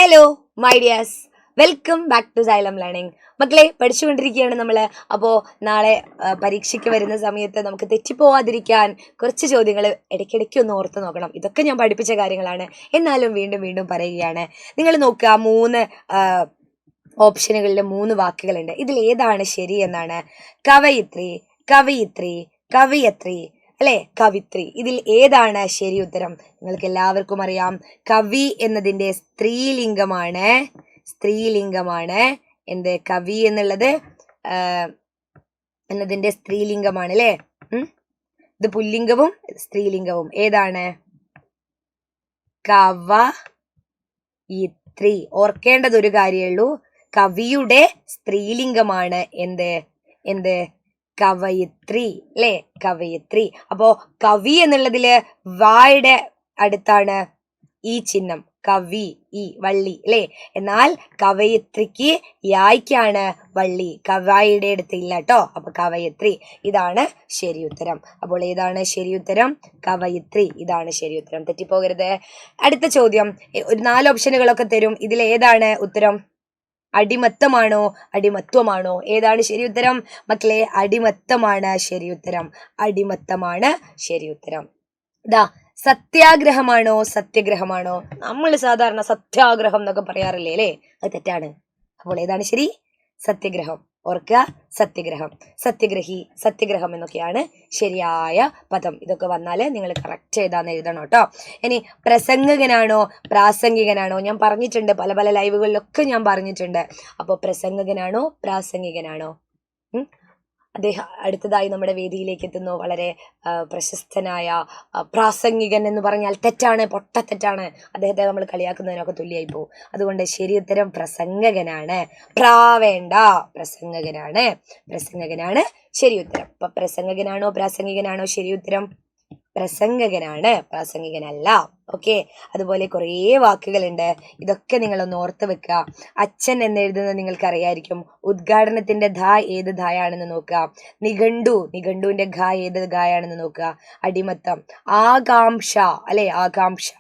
Hello my dears, welcome back to Xylem learning. മക്കളെ, പഠിച്ചുകൊണ്ടിരിക്കുകയാണ് നമ്മൾ. അപ്പോൾ നാളെ പരീക്ഷയ്ക്ക് വരുന്ന സമയത്ത് നമുക്ക് തെറ്റിപ്പോവാതിരിക്കാൻ കുറച്ച് ചോദ്യങ്ങൾ ഇടയ്ക്കിടയ്ക്ക് ഒന്ന് ഓർത്ത് നോക്കണം. ഇതൊക്കെ ഞാൻ പഠിപ്പിച്ച കാര്യങ്ങളാണ്, എന്നാലും വീണ്ടും വീണ്ടും പറയുകയാണ്. നിങ്ങൾ നോക്കുക, 3 ഓപ്ഷനുകളിൽ 3 വാക്കുകളുണ്ട്. ഇതിൽ ഏതാണ് ശരി എന്നാണ്? കവയിത്രി, കവിയിത്രി, കവിയത്രി അല്ലെ, കവിത്രി. ഇതിൽ ഏതാണ് ശരി ഉത്തരം? നിങ്ങൾക്ക് എല്ലാവർക്കും അറിയാം, കവി എന്നതിന്റെ സ്ത്രീലിംഗമാണ്. എന്ത്? കവി എന്നുള്ളത് എന്നതിന്റെ സ്ത്രീലിംഗമാണ് അല്ലെ. ഇത് പുല്ലിംഗവും സ്ത്രീലിംഗവും ഏതാണ്? കവയിത്രി. ഓർക്കേണ്ടത് ഒരു കാര്യമുള്ളൂ, കവിയുടെ സ്ത്രീലിംഗമാണ് എന്ത്? കവയിത്രി അല്ലെ, കവയിത്രി. അപ്പോ കവി എന്നുള്ളതില് വായുടെ അടുത്താണ് ഈ ചിഹ്നം, കവി, ഈ വള്ളി അല്ലെ. എന്നാൽ കവയിത്രിക്ക് യായ്ക്കാണ് വള്ളി, കവായിയുടെ അടുത്ത് ഇല്ല കേട്ടോ. അപ്പൊ കവയിത്രി, ഇതാണ് ശരി ഉത്തരം. അപ്പോൾ ഏതാണ് ശരി ഉത്തരം? കവയിത്രി, ഇതാണ് ശരി ഉത്തരം. തെറ്റിപ്പോകരുത്. അടുത്ത ചോദ്യം, ഒരു 4 ഓപ്ഷനുകളൊക്കെ തരും. ഇതിൽ ഏതാണ് ഉത്തരം? അടിമത്തമാണോ അടിമത്വമാണോ? ഏതാണ് ശരി ഉത്തരം മക്കളെ? അടിമത്തമാണ് ശരി ഉത്തരം. അടിമത്തമാണ് ശരി ഉത്തരം. സത്യാഗ്രഹമാണോ സത്യഗ്രഹമാണോ? നമ്മൾ സാധാരണ സത്യാഗ്രഹം എന്നൊക്കെ പറയാറില്ലേ അല്ലേ? അത് തെറ്റാണ്. അപ്പോൾ ഏതാണ് ശരി? സത്യഗ്രഹം. ഓർക്കുക, സത്യഗ്രഹം. സത്യഗ്രഹി, സത്യഗ്രഹം എന്നൊക്കെയാണ് ശരിയായ പദം. ഇതൊക്കെ വന്നാൽ നിങ്ങൾ കറക്റ്റ് ഏതാന്ന് എഴുതണം കേട്ടോ. ഇനി പ്രസംഗകനാണോ പ്രാസംഗികനാണോ? ഞാൻ പറഞ്ഞിട്ടുണ്ട്, പല പല ലൈവുകളിലൊക്കെ ഞാൻ പറഞ്ഞിട്ടുണ്ട്. അപ്പോൾ പ്രസംഗകനാണോ പ്രാസംഗികനാണോ? അദ്ദേഹം അടുത്തതായി നമ്മുടെ വേദിയിലേക്ക് എത്തുന്നു, വളരെ പ്രശസ്തനായ പ്രാസംഗികൻ എന്ന് പറഞ്ഞാൽ തെറ്റാണ്, പൊട്ടത്തെറ്റാണ്. അദ്ദേഹത്തെ നമ്മൾ കളിയാക്കുന്നതിനൊക്കെ തുല്യമായി പോകും. അതുകൊണ്ട് ശരി ഉത്തരം പ്രസംഗകനാണ്. വേണ്ട, പ്രസംഗകനാണ് ശരി ഉത്തരം. അപ്പൊ പ്രസംഗകനാണോ പ്രാസംഗികനാണോ ശരി ഉത്തരം? പ്രസംഗകനാണ്, പ്രാസംഗികനല്ല. ഓക്കെ. അതുപോലെ കുറേ വാക്കുകളുണ്ട്, ഇതൊക്കെ നിങ്ങളൊന്ന് ഓർത്ത് വെക്കുക. അച്ഛൻ എന്നെഴുതുന്നത് നിങ്ങൾക്ക് അറിയായിരിക്കും. ഉദ്ഘാടനത്തിന്റെ ധ ഏത് ധായാണെന്ന് നോക്കുക. നിഘണ്ടുവിന്റെ ഘ ഏത് ഘായാണെന്ന് നോക്കുക. അടിമത്തം, ആകാംക്ഷ അല്ലെ, ആകാംക്ഷ.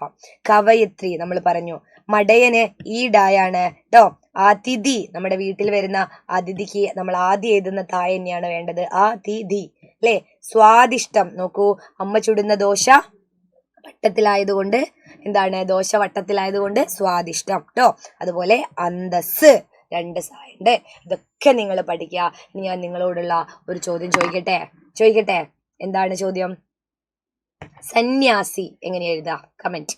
കവയിത്രി നമ്മൾ പറഞ്ഞു. മടയന് ഈ ഡായാണ് കേട്ടോ. അതിഥി, നമ്മുടെ വീട്ടിൽ വരുന്ന അതിഥിക്ക് നമ്മൾ ആദ്യം എഴുതുന്ന തായ തന്നെയാണ് വേണ്ടത്, അതിഥി അല്ലെ. സ്വാദിഷ്ടം, നോക്കൂ, അമ്മ ചുടുന്ന ദോശ വട്ടത്തിലായതുകൊണ്ട് എന്താണ്? ദോശ വട്ടത്തിലായതുകൊണ്ട് സ്വാദിഷ്ടം കേട്ടോ. അതുപോലെ അന്തസ്, 2 സായുണ്ട്. ഇതൊക്കെ നിങ്ങൾ പഠിക്കുക. ഇനി ഞാൻ നിങ്ങളോടുള്ള ഒരു ചോദ്യം ചോദിക്കട്ടെ. എന്താണ് ചോദ്യം? സന്യാസി എങ്ങനെ എഴുതാ? കമന്റ്.